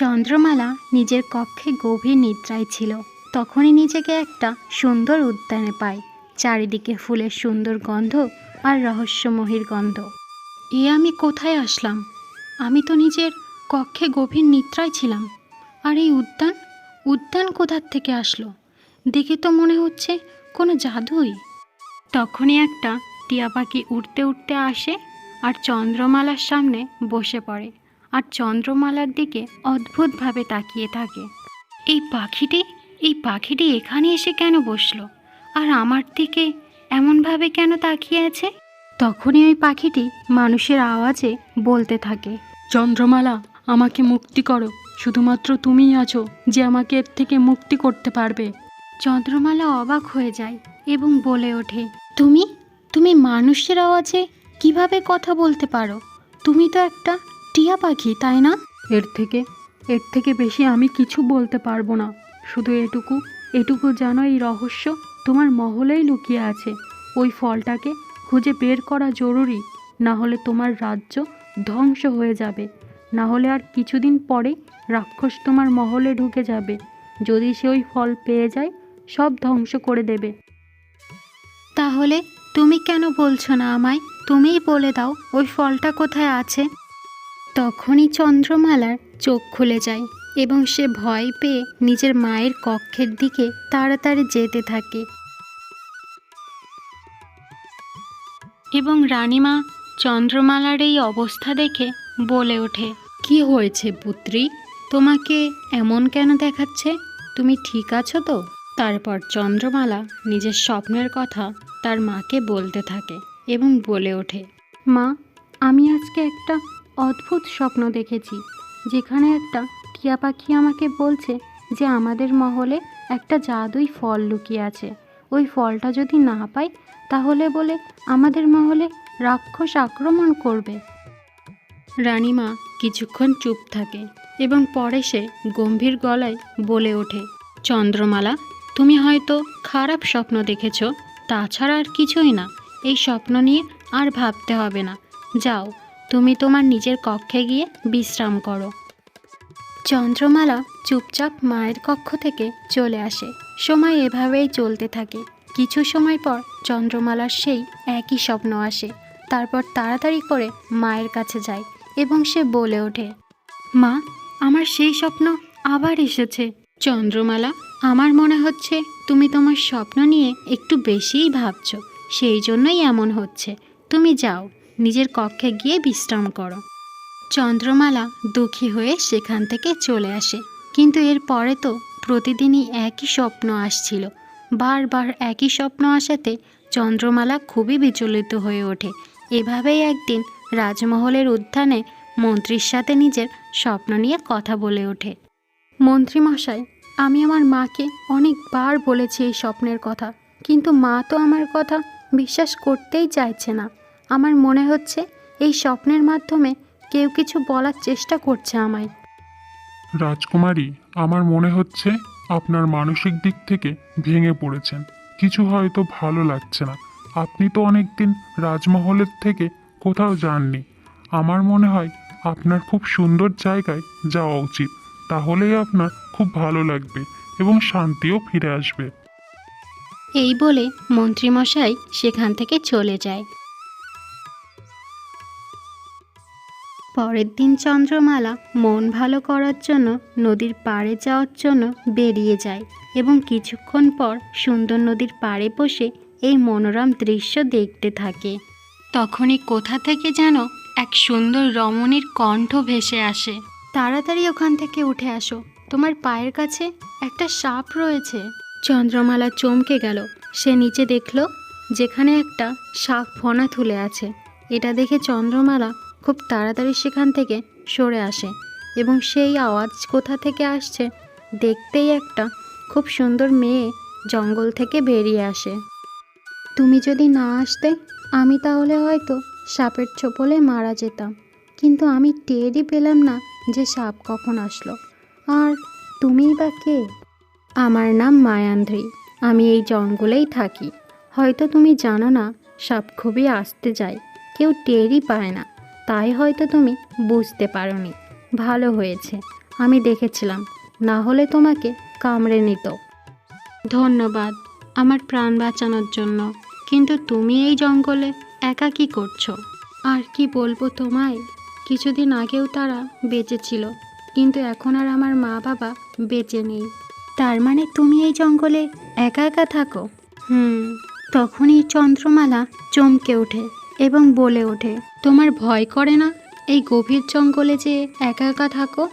চন্দ্রমালা নিজের কক্ষে গভীর নিদ্রায় ছিল। তখনই নিজেকে একটা সুন্দর উদ্যানে পায়। চারিদিকে ফুলের সুন্দর গন্ধ আর রহস্যময়ীর গন্ধ। আমি কোথায় আসলাম? আমি তো নিজের কক্ষে গভীর নিদ্রায় ছিলাম। আর এই উদ্যান কোথার থেকে আসলো? দেখে তো মনে হচ্ছে কোনো জাদুই। তখনই একটা টিয়া পাখি উড়তে উড়তে আসে আর চন্দ্রমালার সামনে বসে পড়ে আর চন্দ্রমালার দিকে অদ্ভুতভাবে তাকিয়ে থাকে। এই পাখিটি এখানে এসে কেন বসলো আর আমার দিকে এমনভাবে কেন তাকিয়ে আছে? তখনই ওই পাখিটি মানুষের আওয়াজে বলতে থাকে, চন্দ্রমালা, আমাকে মুক্তি করো। শুধুমাত্র তুমিই আছো যে আমাকে এর থেকে মুক্তি করতে পারবে। চন্দ্রমালা অবাক হয়ে যায় এবং বলে ওঠে, তুমি মানুষের আওয়াজে কিভাবে কথা বলতে পারো? তুমি তো একটা টিয়া পাখি, তাই না? এর থেকে বেশি আমি কিছু বলতে পারবো না। শুধু এটুকু জানো, এই রহস্য তোমার মহলেই লুকিয়ে আছে। ওই ফলটাকে খুঁজে বের করা জরুরি, না হলে তোমার রাজ্য ধ্বংস হয়ে যাবে। না হলে আর কিছুদিন পরে রাক্ষস তোমার মহলে ঢুকে যাবে। যদি সে ওই ফল পেয়ে যায়, সব ধ্বংস করে দেবে। তাহলে তুমি কেন বলছো না আমায়? তুমিই বলে দাও ওই ফলটা কোথায় আছে। তখনই চন্দ্রমালার চোখ খুলে যায় এবং সে ভয় পেয়ে নিজের মায়ের কক্ষের দিকে তাড়াতাড়ি যেতে থাকে। এবং রানীমা চন্দ্রমালার এই অবস্থা দেখে বলে ওঠে, কি হয়েছে পুত্রী? তোমাকে এমন কেন দেখাচ্ছে? তুমি ঠিক আছো তো? তারপর চন্দ্রমালা নিজের স্বপ্নের কথা তার মাকে বলতে থাকে এবং বলে ওঠে, মা, আমি আজকে একটা অদ্ভুত স্বপ্ন দেখেছি, যেখানে একটা টিয়া পাখি আমাকে বলছে যে আমাদের মহলে একটা জাদুই ফল লুকিয়ে আছে। ওই ফলটা যদি না পাই, তাহলে বলে আমাদের মহলে রাক্ষস আক্রমণ করবে। রানীমা কিছুক্ষণ চুপ থাকে এবং পরে সে গম্ভীর গলায় বলে ওঠে, চন্দ্রমালা, তুমি হয়তো খারাপ স্বপ্ন দেখেছ, তাছাড়া আর কিছুই না। এই স্বপ্ন নিয়ে আর ভাবতে হবে না। যাও, তুমি তোমার নিজের কক্ষে গিয়ে বিশ্রাম করো। চন্দ্রমালা চুপচাপ মায়ের কক্ষ থেকে চলে আসে। সময় এভাবেই চলতে থাকে। কিছু সময় পর চন্দ্রমালার সেই একই স্বপ্ন আসে। তারপর তাড়াতাড়ি করে মায়ের কাছে যায় এবং সে বলে ওঠে, মা, আমার সেই স্বপ্ন আবার এসেছে। চন্দ্রমালা, আমার মনে হচ্ছে তুমি তোমার স্বপ্ন নিয়ে একটু বেশিই ভাবছো, সেই জন্যই এমন হচ্ছে। তুমি যাও, নিজের কক্ষে গিয়ে বিশ্রাম করো। চন্দ্রমালা দুঃখী হয়ে সেখান থেকে চলে আসে। কিন্তু এর পরে তো প্রতিদিনই একই স্বপ্ন আসছিল। বারবার একই স্বপ্ন আসাতে চন্দ্রমালা খুবই বিচলিত হয়ে ওঠে। এভাবেই একদিন রাজমহলের উদ্যানে মন্ত্রীর সাথে নিজের স্বপ্ন নিয়ে কথা বলে ওঠে। মন্ত্রীমশাই, আমি আমার মাকে অনেকবার বলেছি এই স্বপ্নের কথা, কিন্তু মা তো আমার কথা বিশ্বাস করতেই চাইছে না। আমার মনে হচ্ছে এই স্বপ্নের মাধ্যমে কেউ কিছু বলার চেষ্টা করছে আমায়। রাজকুমারী, আমার মনে হচ্ছে আপনার মানসিক দিক থেকে ভেঙে পড়েছেন। কিছু হয়তো ভালো লাগছে না। আপনি তো অনেকদিন রাজমহলের থেকে কোথাও যাননি। আমার মনে হয় আপনার খুব সুন্দর জায়গায় যাওয়া উচিত। তাহলেই আপনার খুব ভালো লাগবে এবং শান্তিও ফিরে আসবে। এই বলে মন্ত্রীমশাই সেখান থেকে চলে যায়। পরের দিন চন্দ্রমালা মন ভালো করার জন্য নদীর পাড়ে যাওয়ার জন্য বেরিয়ে যায় এবং কিছুক্ষণ পর সুন্দর নদীর পাড়ে বসে এই মনোরম দৃশ্য দেখতে থাকে। তখনই কোথা থেকে যেন এক সুন্দর রমণীর কণ্ঠ ভেসে আসে, তাড়াতাড়ি ওখান থেকে উঠে আসো, তোমার পায়ের কাছে একটা সাপ রয়েছে। চন্দ্রমালা চমকে গেল। সে নিচে দেখল যেখানে একটা সাপ ফনা তুলে আছে। এটা দেখে চন্দ্রমালা খুব তাড়াতাড়ি সেখান থেকে সরে আসে এবং সেই আওয়াজ কোথা থেকে আসছে দেখতেই একটা খুব সুন্দর মেয়ে জঙ্গল থেকে বেরিয়ে আসে। তুমি যদি না আসতে, আমি তাহলে হয়তো সাপের ছোবলে মারা যেতাম, কিন্তু আমি টেরই পেলাম না যে সাপ কখন আসলো। আর তুমিই বা কে? আমার নাম মায়ান্দ্রী। আমি এই জঙ্গলেই থাকি। হয়তো তুমি জানো না, সাপ খুবই আস্তে যায়, কেউ টেরই পায় না, তাই হয়তো তুমি বুঝতে পারোনি। ভালো হয়েছে আমি দেখেছিলাম, না হলে তোমাকে কামড়ে নিত। ধন্যবাদ আমার প্রাণ বাঁচানোর জন্য, কিন্তু তুমি এই জঙ্গলে একা কি করছো? আর কি বলবো তোমায়, কিছুদিন আগেও তারা বেঁচে ছিল, কিন্তু এখন আর আমার মা বাবা বেঁচে নেই। তার মানে তুমি এই জঙ্গলে একা একা থাকো? তখনই চন্দ্রমালা চমকে ওঠে এবং বলে ওঠে, তোমার ভয় করে না এই গভীর জঙ্গলে যে একা একা থাকো?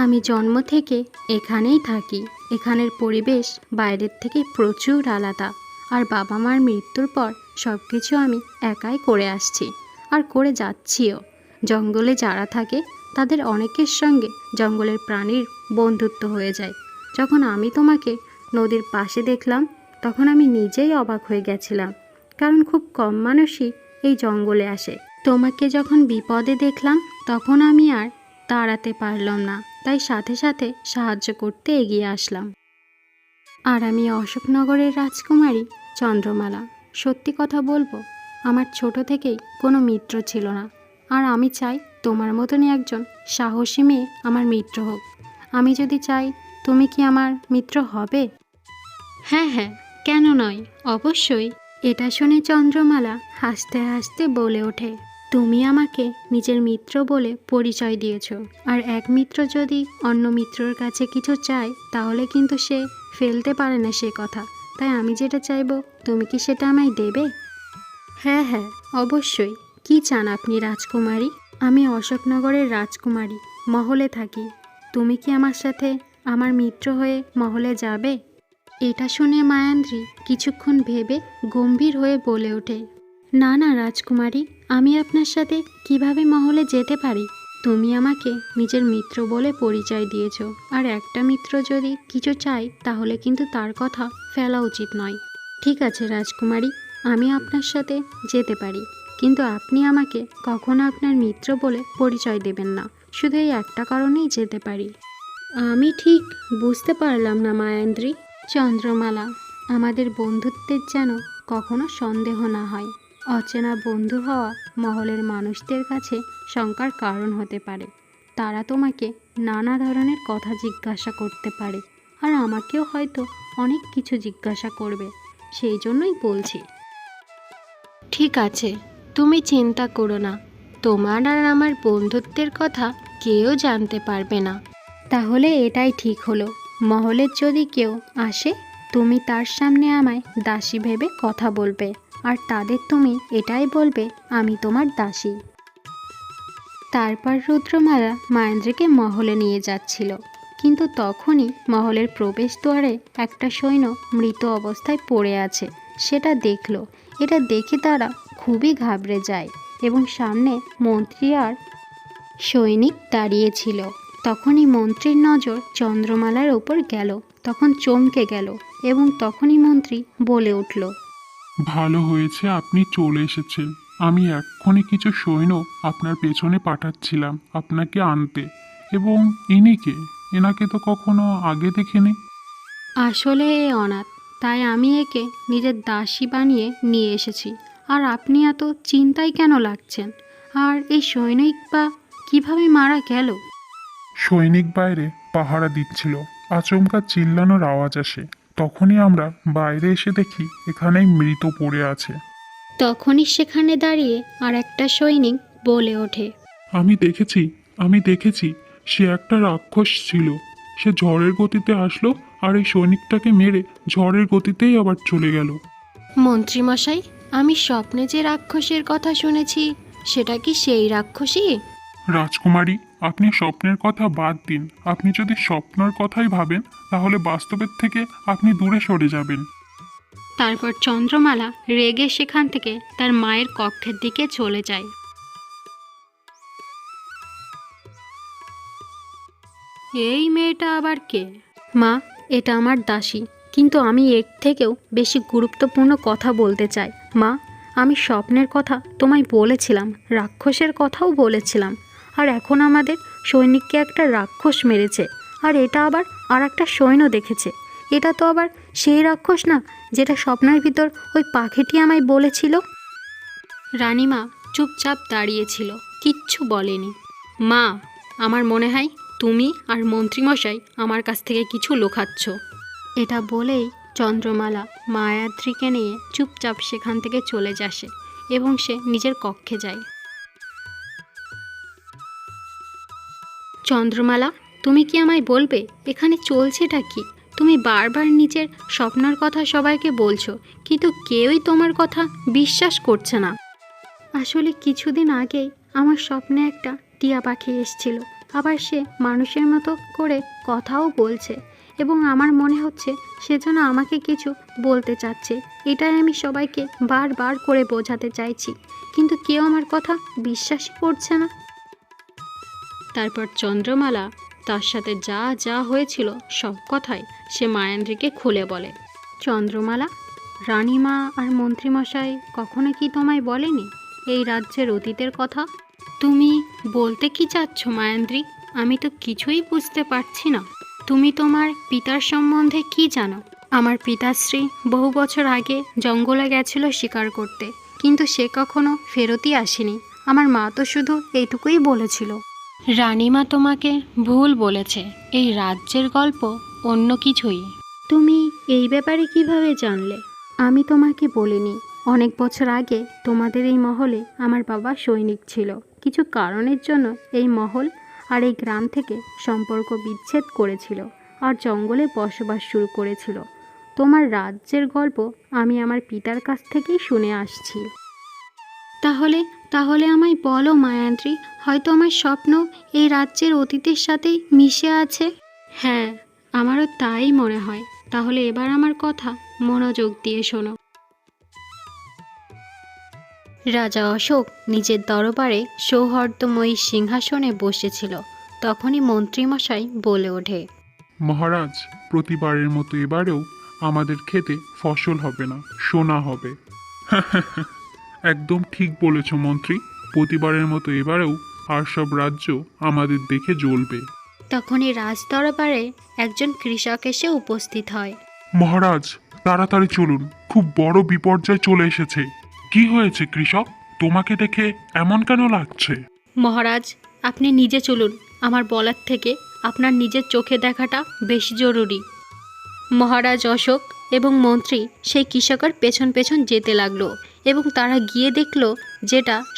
আমি জন্ম থেকে এখানেই থাকি। এখানের পরিবেশ বাইরের থেকে প্রচুর আলাদা, আর বাবা মার মৃত্যুর পর সব কিছু আমি একাই করে আসছি আর করে যাচ্ছিও। জঙ্গলে যারা থাকে তাদের অনেকের সঙ্গে জঙ্গলের প্রাণীর বন্ধুত্ব হয়ে যায়। যখন আমি তোমাকে নদীর পাশে দেখলাম তখন আমি নিজেই অবাক হয়ে গেছিলাম, কারণ খুব কম মানুষই এই জঙ্গলে আসে। তোমাকে যখন বিপদে দেখলাম তখন আমি আর দাঁড়াতে পারলাম না, তাই সাথে সাথে সাহায্য করতে এগিয়ে আসলাম। আর আমি অশোকনগরের রাজকুমারী চন্দ্রমালা। সত্যি কথা বলবো, আমার ছোট থেকেই কোনো মিত্র ছিল না, আর আমি চাই তোমার মতনই একজন সাহসী মেয়ে আমার মিত্র হোক। আমি যদি চাই, তুমি কি আমার মিত্র হবে? হ্যাঁ হ্যাঁ, কেন নয়, অবশ্যই। এটা শুনে চন্দ্রমালা হাসতে হাসতে বলে ওঠে, তুমি আমাকে নিজের মিত্র বলে পরিচয় দিয়েছো, আর এক মিত্র যদি অন্য মিত্রর কাছে কিছু চায় তাহলে কিন্তু সে ফেলতে পারে না সে কথা। তাই আমি যেটা চাইবো তুমি কি সেটা আমায় দেবে? হ্যাঁ হ্যাঁ, অবশ্যই। কি চান আপনি রাজকুমারী? আমি অশোকনগরের রাজকুমারী, মহলে থাকি। তুমি কি আমার সাথে আমার মিত্র হয়ে মহলে যাবে? এটা শুনে মায়ান্দ্রী কিছুক্ষণ ভেবে গম্ভীর হয়ে বলে ওঠে, না না রাজকুমারী, আমি আপনার সাথে কিভাবে মহলে যেতে পারি? তুমি আমাকে নিজের মিত্র বলে পরিচয় দিয়েছো, আর একটা মিত্র যদি কিছু চায় তাহলে কিন্তু তার কথা ফেলা উচিত নয়। ঠিক আছে রাজকুমারী, আমি আপনার সাথে যেতে পারি, কিন্তু আপনি আমাকে কখনো আপনার মিত্র বলে পরিচয় দেবেন না। শুধু এই একটা কারণেই যেতে পারি। আমি ঠিক বুঝতে পারলাম না মায়ান্দ্রী। চন্দ্রমালা, আমাদের বন্ধুত্বের যেন কখনো সন্দেহ না হয়। অচেনা বন্ধু হওয়া মহলের মানুষদের কাছে শঙ্কার কারণ হতে পারে। তারা তোমাকে নানা ধরনের কথা জিজ্ঞাসা করতে পারে, আর আমাকেও হয়তো অনেক কিছু জিজ্ঞাসা করবে। সেই জন্যই বলছি। ঠিক আছে, তুমি চিন্তা করো না, তোমার আর আমার বন্ধুত্বের কথা কেউ জানতে পারবে না। তাহলে এটাই ঠিক হলো, মহলের যদি কেউ আসে তুমি তার সামনে আমায় দাসী ভেবে কথা বলবে, আর তাদের তুমি এটাই বলবে আমি তোমার দাসী। তারপর রুদ্রমালা মায়েন্দ্রকে মহলে নিয়ে যাচ্ছিল, কিন্তু তখনই মহলের প্রবেশদ্বারে একটা সৈন্য মৃত অবস্থায় পড়ে আছে সেটা দেখল। এটা দেখে তারা খুবই ঘাবড়ে যায় এবং সামনে মন্ত্রী আর সৈনিক দাঁড়িয়েছিল। তখনই মন্ত্রীর নজর চন্দ্রমালার ওপর গেল, তখন চমকে গেল এবং তখনই মন্ত্রী বলে উঠল, ভালো হয়েছে আপনি চলে এসেছেন। আমি এক্ষুনি কিছু সৈন্য আপনার পেছনে পাঠাচ্ছিলাম আপনাকে আনতে। এবং ইনি কে? এনাকে তো কখনো আগে দেখিনি। আসলে এ অনাথ, তাই আমি একে নিজের দাসী বানিয়ে নিয়ে এসেছি। আর আপনি এত চিন্তায় কেন লাগছেন? আর এই সৈনিক বা কিভাবে মারা গেল? সৈনিক বাইরে পাহারা দিচ্ছিল, আচমকা চিল্লানোর আওয়াজ আসে। তখনই আমরা বাইরে এসে দেখি এখানেই মৃত পড়ে আছে। তখনই সেখানে দাঁড়িয়ে আর একটা সৈনিক বলে ওঠে, আমি দেখেছি সে একটা রাক্ষস ছিল। সে ঝড়ের গতিতে আসলো আর এই সৈনিকটাকে মেরে ঝড়ের গতিতেই আবার চলে গেল। মন্ত্রীমশাই, আমি স্বপ্নে যে রাক্ষসের কথা শুনেছি সেটা কি সেই রাক্ষসী? রাজকুমারী, আপনি স্বপ্নের কথা বাদ দিন। আপনি যদি স্বপ্নের কথাই ভাবেন তাহলে বাস্তবের থেকে আপনি দূরে সরে যাবেন। তারপর চন্দ্রমালা রেগে সেখান থেকে তার মায়ের কক্ষের দিকে চলে যায়। এই মেয়েটা আবার কে? মা, এটা আমার দাসী, কিন্তু আমি এর থেকেও বেশি গুরুত্বপূর্ণ কথা বলতে চাই। মা, আমি স্বপ্নের কথা তোমায় বলেছিলাম, রাক্ষসের কথাও বলেছিলাম, আর এখন আমাদের সৈনিককে একটা রাক্ষস মেরেছে, আর এটা আবার আর একটা সৈন্য দেখেছে। এটা তো আবার সেই রাক্ষস না যেটা স্বপ্নের ভিতর ওই পাখিটি আমায় বলেছিল। রানীমা চুপচাপ দাঁড়িয়েছিল, কিচ্ছু বলেনি। মা, আমার মনে হয় তুমি আর মন্ত্রীমশাই আমার কাছ থেকে কিছু লুকাচ্ছ। এটা বলেই চন্দ্রমালা মায়াদ্রিকে নিয়ে চুপচাপ সেখান থেকে চলে আসে এবং সে নিজের কক্ষে যায়। চন্দ্রমালা, তুমি কি আমায় বলবে এখানে চলছেটা কি? তুমি বারবার নিজের স্বপ্নের কথা সবাইকে বলছো, কিন্তু কেউই তোমার কথা বিশ্বাস করছে না। আসলে কিছুদিন আগেই আমার স্বপ্নে একটা টিয়া পাখি এসেছিল, আবার সে মানুষের মতো করে কথাও বলছে এবং আমার মনে হচ্ছে সে যেন আমাকে কিছু বলতে চাচ্ছে। এটাই আমি সবাইকে বারবার করে বোঝাতে চাইছি, কিন্তু কেউ আমার কথা বিশ্বাসই করছে না। তারপর চন্দ্রমালা তার সাথে যা যা হয়েছিল সব কথাই সে মায়ান্দ্রীকে খুলে বলে। চন্দ্রমালা, রানীমা আর মন্ত্রীমশাই কখনো কি তোমায় বলেনি এই রাজ্যের অতীতের কথা? তুমি বলতে কি চাচ্ছ মায়ান্দ্রী? আমি তো কিছুই বুঝতে পারছি না। তুমি তোমার পিতার সম্বন্ধে কি জানো? আমার পিতাশ্রী বহু বছর আগে জঙ্গলে গেছিল শিকার করতে, কিন্তু সে কখনো ফেরতই আসেনি। আমার মা তো শুধু এইটুকুই বলেছিল। রানীমা তোমাকে ভুল বলেছে, এই রাজ্যের গল্প অন্য কিছুই। তুমি এই ব্যাপারে কিভাবে জানলে? আমি তোমাকে বলিনি। অনেক বছর আগে তোমাদের এই মহলে আমার বাবা সৈনিক ছিল। কিছু কারণের জন্য এই মহল আর এই গ্রাম থেকে সম্পর্ক বিচ্ছেদ করেছিল আর জঙ্গলে বসবাস শুরু করেছিল। তোমার রাজ্যের গল্প আমি আমার পিতার কাছ থেকেই শুনে আসছি। তাহলে তাহলে আমায় বলো মায়ান্ত্রী, হয়তো আমার স্বপ্ন এই রাজ্যের অতীতের সাথেই মিশে আছে। হ্যাঁ, আমারও তাই মনে হয়। তাহলে এবার আমার কথা মনোযোগ দিয়ে শোনো। রাজা অশোক নিজের দরবারে সৌহার্দ্যময়ী সিংহাসনে বসেছিল। তখনই মন্ত্রীমশাই বলে ওঠে, মহারাজ, প্রতিবারের মতো এবারেও আমাদের খেতে ফসল হবে না, সোনা হবে। একদম ঠিক বলেছ মন্ত্রী, প্রতিবারের মতো এবারেও আর সব রাজ্য আমাদের দেখে জ্বলবে। তখনই রাজদরবারে একজন কৃষক এসে উপস্থিত হয়। মহারাজ, তাড়াতাড়ি চলুন, খুব বড় বিপর্যয় চলে এসেছে। কি হয়েছে কৃষক? তোমাকে দেখে এমন কেন লাগছে? মহারাজ, আপনি নিজে চলুন। আমার বলার থেকে আপনার নিজের চোখে দেখাটা বেশি জরুরি। মহারাজ অশোক এবং মন্ত্রী সেই কৃষকের পেছন পেছন যেতে লাগলো এবং তারা গিয়ে দেখলো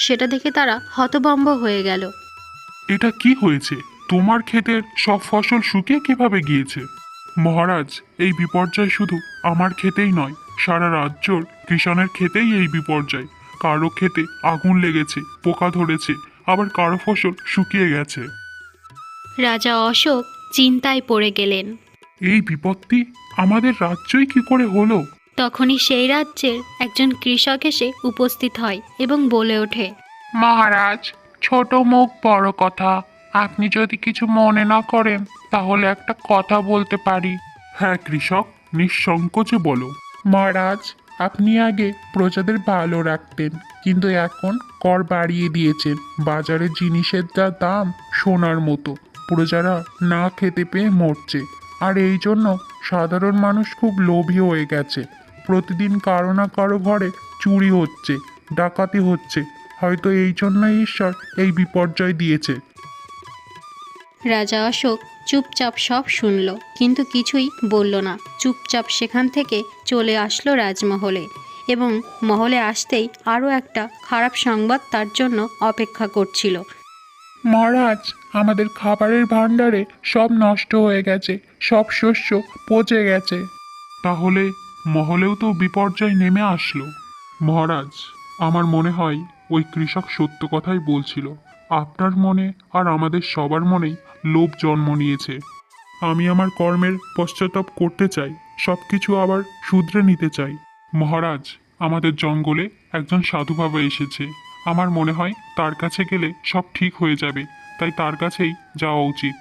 সেটা দেখে তারা হতভম্ব হয়ে গেল। এটা কি হয়েছে? তোমার ক্ষেতের সব ফসল শুকিয়ে কিভাবে গিয়েছে? মহারাজ, এই বিপর্যয় শুধু আমার ক্ষেতেই নয়, সারা রাজ্যর কৃষাণের ক্ষেতেই এই বিপর্যয়। কারো ক্ষেতে আগুন লেগেছে, পোকা ধরেছে, আবার কারো ফসল শুকিয়ে গেছে। রাজা অশোক চিন্তায় পড়ে গেলেন। এই বিপত্তি আমাদের রাজ্যই কি করে হলো? তখনই সেই রাজ্যের একজন কৃষক এসে উপস্থিত হয় এবং বলে ওঠে, মহারাজ, ছোট মুখ বড় কথা। আপনি যদি কিছু মনে না করেন তাহলে একটা কথা বলতে পারি। হ্যাঁ কৃষক, নিঃসংকোচে বলো। মহারাজ, আপনি আগে প্রজাদের ভালো রাখতেন, কিন্তু এখন কর বাড়িয়ে দিয়েছেন। বাজারে জিনিসের যা দাম সোনার মতো, প্রজারা না খেতে পেয়ে মরছে। আর এই জন্য সাধারণ মানুষ খুব লোভী হয়ে গেছে। প্রতিদিন কারো না কারো ঘরে চুরি হচ্ছে, ডাকাতি হচ্ছে। হয়তো এই জন্যই ঈশ্বর এই বিপর্যয় দিয়েছে। রাজা অশোক চুপচাপ সব শুনল, কিন্তু কিছুই বলল না। চুপচাপ সেখান থেকে চলে আসলো রাজমহলে এবং মহলে আসতেই আরও একটা খারাপ সংবাদ তার জন্য অপেক্ষা করছিল। মহারাজ, আমাদের খাবারের ভাণ্ডারে সব নষ্ট হয়ে গেছে, সব শস্য পচে গেছে। তাহলে মহলেও তো বিপর্যয় নেমে আসলো। মহারাজ, আমার মনে হয় ওই কৃষক সত্য কথাই বলছিল। আপনার মনে আর আমাদের সবার মনেই লোভ জন্ম নিয়েছে। আমি আমার কর্মের পশ্চাতাপ করতে চাই, সব কিছু আবার শুধরে নিতে চাই। মহারাজ, আমাদের জঙ্গলে একজন সাধু বাবা এসেছে। আমার মনে হয় তার কাছে গেলে সব ঠিক হয়ে যাবে, তাই তার কাছেই যাওয়া উচিত।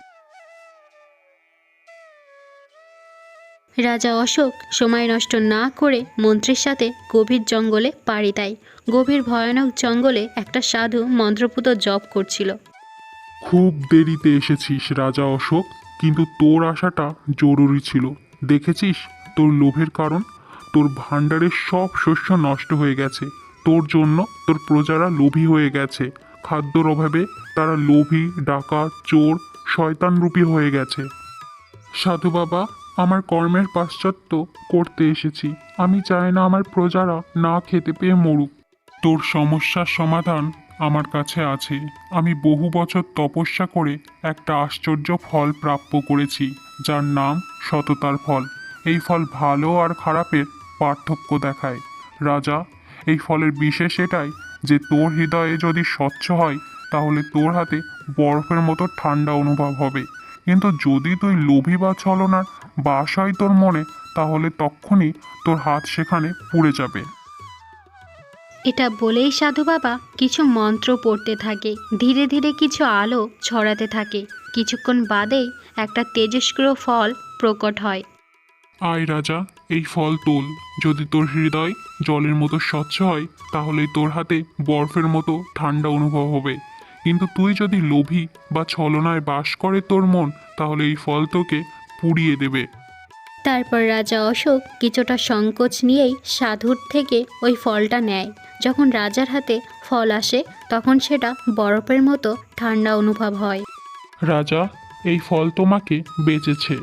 রাজা অশোক সময় নষ্ট না করে মন্ত্রীর সাথে গভীর জঙ্গলে পাড়ি দেয়। গভীর ভয়ানক জঙ্গলে একটা সাধু মন্ত্রপুত জপ করছিল। খুব দেরিতে এসেছিস রাজা অশোক, কিন্তু তোর আসাটা জরুরি ছিল। দেখেছিস তোর লোভের কারণ? তোর ভাণ্ডারের সব শস্য নষ্ট হয়ে গেছে। তোর জন্য তোর প্রজারা লোভী হয়ে গেছে। খাদ্যর অভাবে তারা লোভী, ডাকাত, চোর শয়তানরূপী হয়ে গেছে। সাধু বাবা, আমার কর্মের পাশ্চাত্য করতে এসেছি। আমি চাই না আমার প্রজারা না খেতে পেয়ে মরুক। তোর সমস্যার সমাধান আমার কাছে আছে। আমি বহু বছর তপস্যা করে একটা আশ্চর্য ফল প্রাপ্য করেছি, যার নাম সততার ফল। এই ফল ভালো আর খারাপের পার্থক্য দেখায়। রাজা, এই ফলের বিশেষ এটাই যে তোর হৃদয়ে যদি স্বচ্ছ হয় তাহলে তোর হাতে বরফের মতো ঠান্ডা অনুভব হবে। কিন্তু যদি তুই লোভী বা ছলনার বাস হয় তোর মনে, তাহলে তক্ষুনি তোর হাত সেখানে পুড়ে যাবে। এটা বলেই সাধু বাবা কিছু মন্ত্র পড়তে থাকে। ধীরে ধীরে কিছু আলো ছড়াতে থাকে। কিছুক্ষণ বাদেই একটা তেজস্ক্রিয় ফল প্রকট হয়। আয় রাজা, এই ফল তোল। যদি তোর হৃদয় জলের মতো স্বচ্ছ হয় তাহলে তোর হাতে বরফের মতো ঠান্ডা অনুভব হবে। কিন্তু তুই যদি লোভী বা ছলনায় বাস করে তোর মন, তাহলে এই ফল তোকে পুড়িয়ে দেবে। তারপর রাজা অশোক কিছুটা সংকোচ নিয়েই সাধুর থেকে ওই ফলটা নেয়। যখন রাজার হাতে ফল আসে তখন সেটা বরফের মতো ঠান্ডা অনুভব হয়। রাজা, এই ফল তোমাকে বেঁচেছে।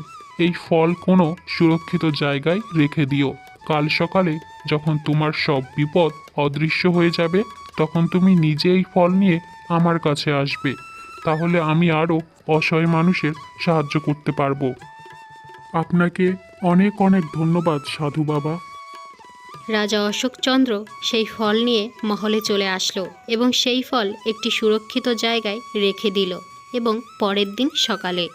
এই ফল কোনো সুরক্ষিত জায়গায় রেখে দিও। কাল সকালে যখন তোমার সব বিপদ অদৃশ্য হয়ে যাবে, তখন তুমি নিজে এই ফল নিয়ে আমার কাছে আসবে। তাহলে আমি আরও অসহায় মানুষের সাহায্য করতে পারবো। আপনাকে অনেক অনেক ধন্যবাদ সাধু বাবা। রাজা অশোকচন্দ্র সেই ফল নিয়ে মহলে চলে আসলো এবং সেই ফল একটি সুরক্ষিত জায়গায় রেখে দিল। এবং পরের দিন সকালে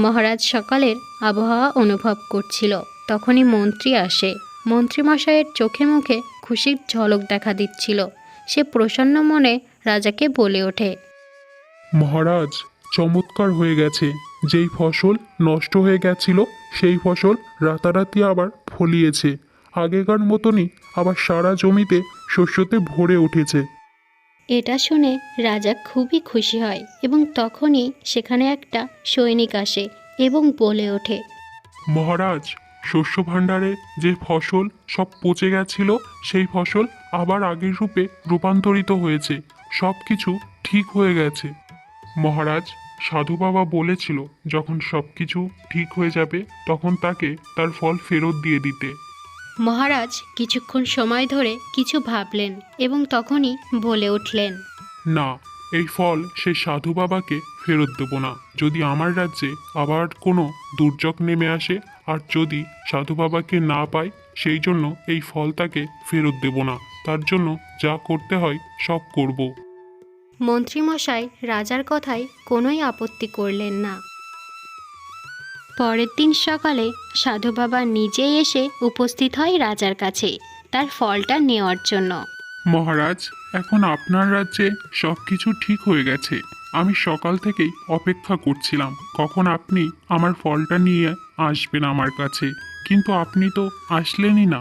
মহারাজ সকালের আবহাওয়া অনুভব করছিল। তখনই মন্ত্রী আসে। মন্ত্রীমশাইয়ের চোখে মুখে খুশির ঝলক দেখা দিচ্ছিল। সে প্রসন্ন মনে রাজাকে বলে ওঠে, মহারাজ, চমৎকার হয়ে গেছে। যেই ফসল নষ্ট হয়ে গেছিল সেই ফসল রাতারাতি আবার ফলিয়েছে। আগেকার মতনই আবার সারা জমিতে শস্যতে ভরে উঠেছে। এটা শুনে রাজা খুবই খুশি হয় এবং তখনই সেখানে একটা সৈনিক আসে এবং বলে ওঠে, মহারাজ, শস্য ভাণ্ডারে যে ফসল সব পচে গেছিল সেই ফসল আবার আগের রূপে রূপান্তরিত হয়েছে। সব কিছু ঠিক হয়ে গেছে। মহারাজ, সাধু বাবা বলেছিল যখন সব কিছু ঠিক হয়ে যাবে তখন তাকে তার ফল ফেরত দিয়ে দিতে। মহারাজ কিছুক্ষণ সময় ধরে কিছু ভাবলেন এবং তখনই বলে উঠলেন, না, এই ফল সেই সাধু বাবাকে ফেরত দেব না। যদি আমার রাজ্যে আবার কোনো দুর্যোগ নেমে আসে আর যদি সাধু বাবাকে না পাই, সেই জন্য এই ফল তাকে ফেরত দেব না। তার জন্য যা করতে হয় সব করব। মন্ত্রীমশাই রাজার কথায় কোনোই আপত্তি করলেন না। পরের দিন সকালে সাধু বাবা নিজেই এসে উপস্থিত হয় রাজার কাছে তার ফলটা নেওয়ার জন্য। মহারাজ, এখন আপনার রাজ্যে সব কিছু ঠিক হয়ে গেছে। আমি সকাল থেকেই অপেক্ষা করছিলাম কখন আপনি আমার ফলটা নিয়ে আসবেন আমার কাছে, কিন্তু আপনি তো আসলেনই না।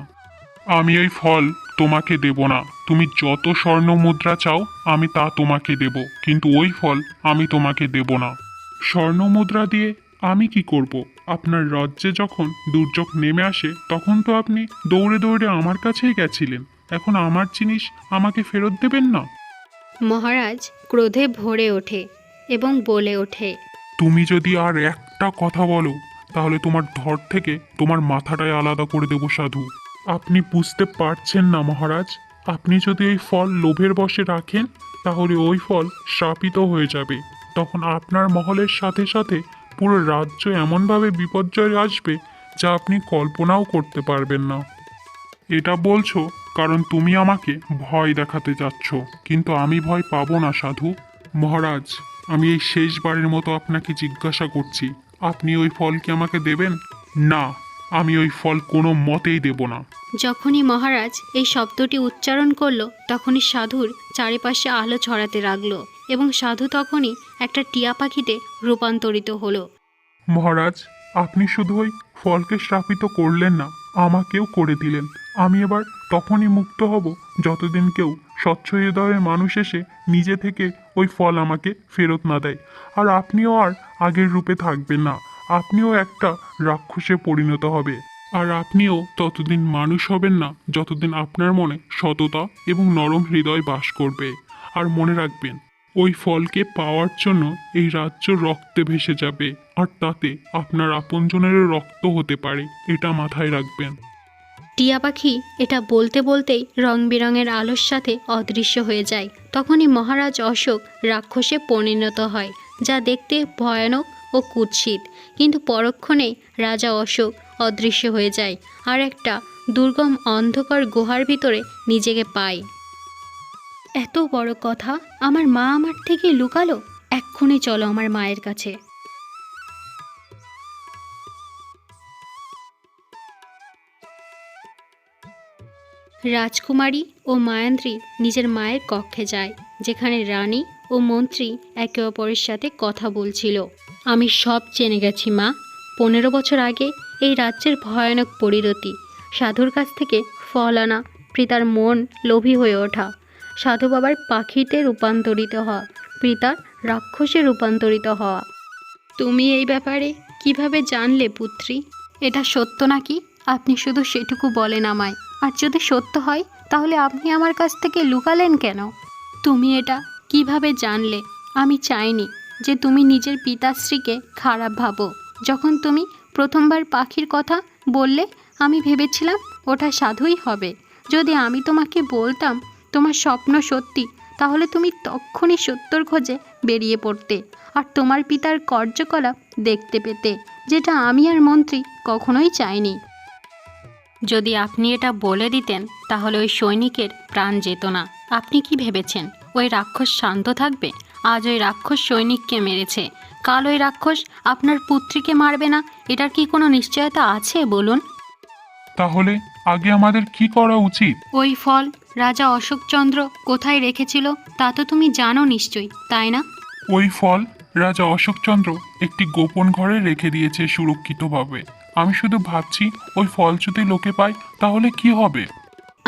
আমি ওই ফল তোমাকে দেব না। তুমি যত স্বর্ণ মুদ্রা চাও আমি তা তোমাকে দেব, কিন্তু ওই ফল আমি তোমাকে দেব না। স্বর্ণ মুদ্রা দিয়ে আমি কি করব? আপনার রাজ্যে যখন দুর্যোগ নেমে আসে তখন তো আপনি দৌড়ে দৌড়ে আমার কাছেই গেছিলেন। এখন আমার জিনিস আমাকে ফেরত দেবেন না? মহারাজ ক্রোধে ভরে ওঠে এবং বলে ওঠে, তুমি যদি আর একটা কথা বলো তাহলে তোমার ধর থেকে তোমার মাথাটাই আলাদা করে দেব সাধু। আপনি বুঝতে পারছেন না মহারাজ, আপনি যদি এই ফল লোভের বশে রাখেন তাহলে ওই ফল শ্রাপিত হয়ে যাবে। তখন আপনার মহলের সাথে সাথে পুরো রাজ্য এমনভাবে বিপর্যয়ে আসবে যা আপনি কল্পনাও করতে পারবেন না। এটা বলছো কারণ তুমি আমাকে ভয় দেখাতে চাচ্ছ, কিন্তু আমি ভয় পাবো না সাধু। মহারাজ, আমি এই শেষবারের মতো আপনাকে জিজ্ঞাসা করছি, আপনি ওই ফল কি আমাকে দেবেন? না, আমি ওই ফল কোনো মতেই দেব না। যখনই মহারাজ এই শব্দটি উচ্চারণ করলো তখনই সাধুর চারিপাশে আলো ছড়াতে লাগলো এবং সাধু তখনই একটা টিয়া পাখিতে রূপান্তরিত হলো। মহারাজ, আপনি শুধু ওই ফলকে শ্রাপিত করলেন না, আমাকেও করে দিলেন। আমি এবার তখনই মুক্ত হব যতদিন কেউ স্বচ্ছ হৃদয়ের মানুষ এসে নিজে থেকে ওই ফল আমাকে ফেরত না দেয়। আর আপনিও আর আগের রূপে থাকবেন না। আপনিও একটা রাক্ষসে পরিণত হবে। আর আপনিও ততদিন মানুষ হবেন না যতদিন আপনার মনে সততা এবং নরম হৃদয় বাস করবে। আর মনে রাখবেন, ওই ফলকে পাওয়ার জন্য এই রাজ্য রক্তে ভেসে যাবে, আর তাতে আপনার আপনজনেরও রক্ত হতে পারে, এটা মাথায় রাখবেন। টিয়া পাখি এটা বলতে বলতেই রং বেরঙের আলোর সাথে অদৃশ্য হয়ে যায়। তখনই মহারাজ অশোক রাক্ষসে পরিণত হয়, যা দেখতে ভয়ানক ও কুৎসিত। কিন্তু পরক্ষণেই রাজা অশোক অদৃশ্য হয়ে যায় আর একটা দুর্গম অন্ধকার গুহার ভিতরে নিজেকে পায়। এত বড় কথা আমার মা আমার থেকে লুকালো। এক্ষুনি চলো আমার মায়ের কাছে। রাজকুমারী ও মায়ান্দ্রী নিজের মায়ের কক্ষে যায়, যেখানে রানী ও মন্ত্রী একে অপরের সাথে কথা বলছিল। আমি সব জেনে গেছি মা। 15 বছর আগে এই রাজ্যের ভয়ানক পরিণতি, সাধুর কাছ থেকে ফল আনা, পিতার মন লোভী হয়ে ওঠা, সাধু বাবার পাখিতে রূপান্তরিত হওয়া, পিতার রাক্ষসে রূপান্তরিত হওয়া। তুমি এই ব্যাপারে কিভাবে জানলে পুত্রী? এটা সত্য নাকি? আপনি শুধু সেটুকু বলেন আমায়। আর যদি সত্য হয় তাহলে আপনি আমার কাছ থেকে লুকালেন কেন? তুমি এটা কিভাবে জানলে? আমি চাইনি যে তুমি নিজের পিতাশ্রীকে খারাপ ভাবো। যখন তুমি প্রথমবার পাখির কথা বললে আমি ভেবেছিলাম ওটা সাধুই হবে। যদি আমি তোমাকে বলতাম তোমার স্বপ্ন সত্যি, তাহলে তুমি তক্ষুনি সত্যর খোঁজে বেরিয়ে পড়তে আর তোমার পিতার কার্যকলাপ দেখতে পেতে, যেটা আমি আর মন্ত্রী কখনোই চাইনি। যদি আপনি এটা বলে দিতেন তাহলে ওই সৈনিকের প্রাণ যেত না। আপনি কি ভেবেছেন ওই রাক্ষস শান্ত থাকবে? আজ ওই রাক্ষস সৈনিককে মেরেছে, কাল ওই রাক্ষস আপনার পুত্রীকে মারবে না। এটার কি কোনো নিশ্চয়তা আছে বলুন? তাহলে আগে আমাদের কি করা উচিত? ওই ফল রাজা অশোকচন্দ্র কোথায় রেখেছিল তা তো তুমি জানো নিশ্চয়ই, তাই না? ওই ফল রাজা অশোকচন্দ্র একটি গোপন ঘরে রেখে দিয়েছে সুরক্ষিতভাবে। আমি শুধু ভাবছি, ওই ফল যদি লোকে পায় তাহলে কি হবে?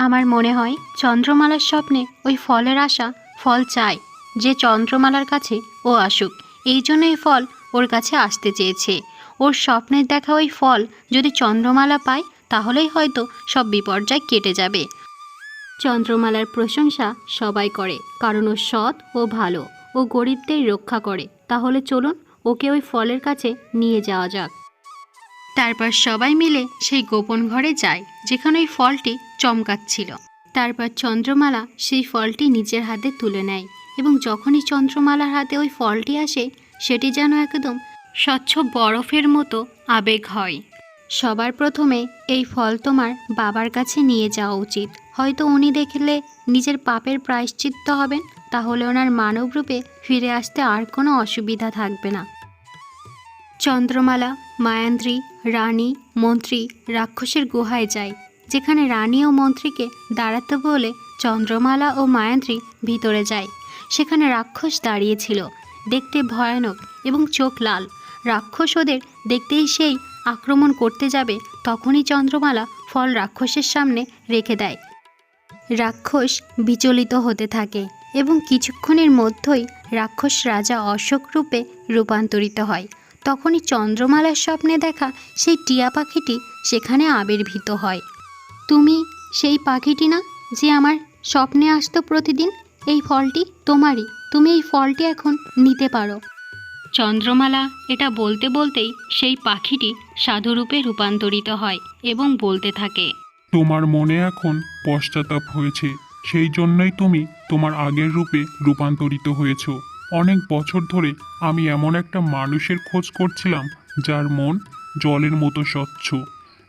আমার মনে হয় চন্দ্রমালার স্বপ্নে ওই ফলের আশা ফল চায় যে চন্দ্রমালার কাছে ও আসুক। এই জন্য এই ফল ওর কাছে আসতে চেয়েছে। ওর স্বপ্নের দেখা ওই ফল যদি চন্দ্রমালা পায় তাহলেই হয়তো সব বিপর্যয় কেটে যাবে। চন্দ্রমালার প্রশংসা সবাই করে, কারণ ও সৎ ও ভালো, ও গরিবদের রক্ষা করে। তাহলে চলুন ওকে ওই ফলের কাছে নিয়ে যাওয়া যাক। তারপর সবাই মিলে সেই গোপন ঘরে যায় যেখানে ওই ফলটি চমকাচ্ছিল। তারপর চন্দ্রমালা সেই ফলটি নিজের হাতে তুলে নেয় এবং যখনই চন্দ্রমালার হাতে ওই ফলটি আসে, সেটি যেন একদম স্বচ্ছ বরফের মতো আবেগ হয়। সবার প্রথমে এই ফল তোমার বাবার কাছে নিয়ে যাওয়া উচিত। হয়তো উনি দেখলে নিজের পাপের প্রায়শ্চিত্ত হবেন, তাহলে ওনার মানব রূপে ফিরে আসতে আর কোনো অসুবিধা থাকবে না। চন্দ্রমালা, মায়ান্দ্রী, রানী, মন্ত্রী রাক্ষসের গুহায় যায়, যেখানে রানী ও মন্ত্রীকে দাঁড়াতে বলে চন্দ্রমালা ও মায়ান্দ্রী ভিতরে যায়। সেখানে রাক্ষস দাঁড়িয়েছিল, দেখতে ভয়ানক এবং চোখ লাল। রাক্ষস ওদের দেখতেই সেই আক্রমণ করতে যাবে, তখনই চন্দ্রমালা ফল রাক্ষসের সামনে রেখে দেয়। রাক্ষস বিচলিত হতে থাকে এবং কিছুক্ষণের মধ্যেই রাক্ষস রাজা অশোক রূপে রূপান্তরিত হয়। তখনই চন্দ্রমালার স্বপ্নে দেখা সেই টিয়া পাখিটি সেখানে আবির্ভূত হয়। তুমি সেই পাখিটি না যে আমার স্বপ্নে আসতো প্রতিদিন? এই ফলটি তোমারই, তুমি এই ফলটি এখন নিতে পারো। চন্দ্রমালা এটা বলতে বলতেই সেই পাখিটি সাধুরূপে রূপান্তরিত হয় এবং বলতে থাকে, তোমার মনে এখন পশ্চাতাপ হয়েছে, সেই জন্যই তুমি তোমার আগের রূপে রূপান্তরিত হয়েছ। অনেক বছর ধরে আমি এমন একটা মানুষের খোঁজ করছিলাম যার মন জলের মতো স্বচ্ছ,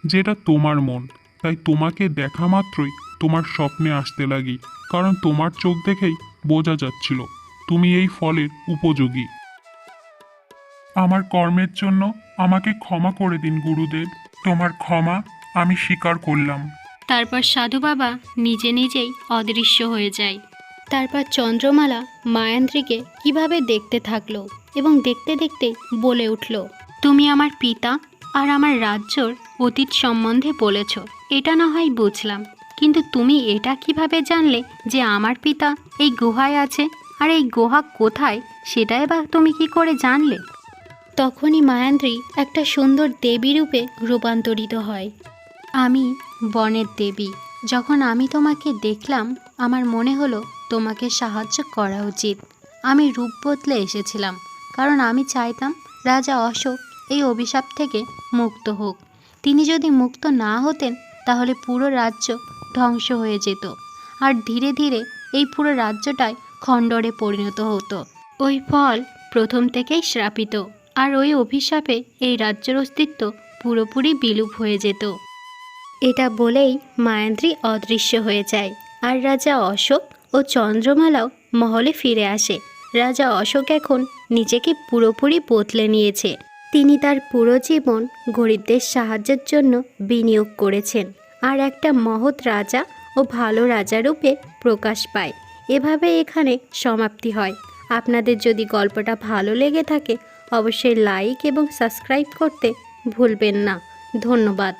যেটা তোমার মন। তাই তোমাকে দেখা মাত্রই তোমার স্বপ্নে আসতে লাগি, কারণ তোমার চোখ দেখেই বোঝা যাচ্ছিল তুমি এই ফলের উপযোগী। আমার কর্মের জন্য আমাকে ক্ষমা করে দিন গুরুদেব। তোমার ক্ষমা আমি স্বীকার করলাম। তারপর সাধু বাবা নিজে নিজেই অদৃশ্য হয়ে যায়। তারপর চন্দ্রমালা মায়ান্দ্রীকে কিভাবে দেখতে থাকলো এবং দেখতে দেখতে বলে উঠল, তুমি আমার পিতা আর আমার রাজ্যর অতীত সম্বন্ধে বলেছ, এটা না হয় বুঝলাম, কিন্তু তুমি এটা কিভাবে জানলে যে আমার পিতা এই গুহায় আছে? আর এই গুহা কোথায় সেটাই বা তুমি কি করে জানলে? তখনই মায়ান্দ্রী একটা সুন্দর দেবী রূপে রূপান্তরিত হয়। আমি বনের দেবী। যখন আমি তোমাকে দেখলাম আমার মনে হলো তোমাকে সাহায্য করা উচিত। আমি রূপ বদলে এসেছিলাম কারণ আমি চাইতাম রাজা অশোক এই অভিশাপ থেকে মুক্ত হোক। তিনি যদি মুক্ত না হতেন তাহলে পুরো রাজ্য ধ্বংস হয়ে যেত, আর ধীরে ধীরে এই পুরো রাজ্যটাই খণ্ডরে পরিণত হতো। ওই ফল প্রথম থেকেই শ্রাপিত, আর ওই অভিশাপে এই রাজ্যের অস্তিত্ব পুরোপুরি বিলুপ হয়ে যেত। এটা বলেই মায়াদ্রি অদৃশ্য হয়ে যায়, আর রাজা অশোক ও চন্দ্রমালাও মহলে ফিরে আসে। রাজা অশোক এখন নিজেকে পুরোপুরি বদলে নিয়েছে। তিনি তার পুরো জীবন গরিবদের সাহায্যের জন্য বিনিয়োগ করেছেন, আর একটা মহৎ রাজা ও ভালো রাজা রূপে প্রকাশ পায়। এভাবে এখানে সমাপ্তি হয়। আপনাদের যদি গল্পটা ভালো লেগে থাকে অবশ্যই লাইক এবং সাবস্ক্রাইব করতে ভুলবেন না। ধন্যবাদ।